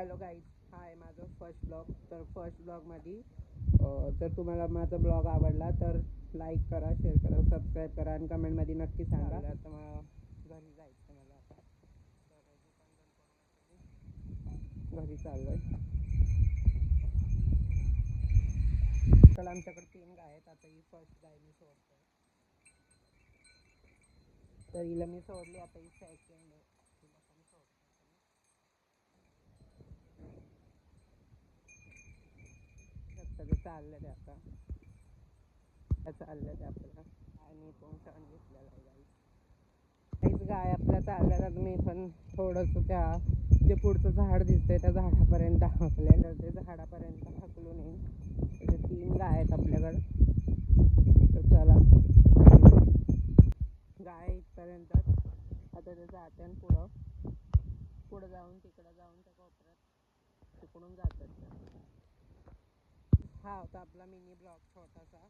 Hello guys, हाय माझं first blog. तर first ब्लॉगमध्ये जर तुम्हाला माझा ब्लॉग आवडला तर लाईक करा, शेअर करा, सबस्क्राईब करा आणि कमेंटमध्ये नक्की सांगा. आता मला घरी जायचं, मला आता घरी चाललोय. तर आमच्याकडे 3 गाय आहेत. आता ही फर्स्ट गाय मी सोडतोय. तर हिला मी सोडली, आता ही सेकंड आहे. हिला पण सोडतो. सगळं चाललं ते आता चाललं ते आपल्याला आणि पण टर्न घेतलेला आहे गाई. काहीच गाय आपल्या चालल्यात. मी पण थोडंसं त्या जे पुढचं झाड दिसतंय त्या झाडापर्यंत हाकलेलं, ते झाडापर्यंत हाकलून येईन. त्याचे 3 गाय आहेत आपल्याकडं. तर चला गाय इथपर्यंत. आता ते जाते आणि पुढं जाऊन तिकडं जाऊन त्या कोपऱ्यात तिकडून जातात. हा होता आपला मिनी ब्लॉग छोटासा.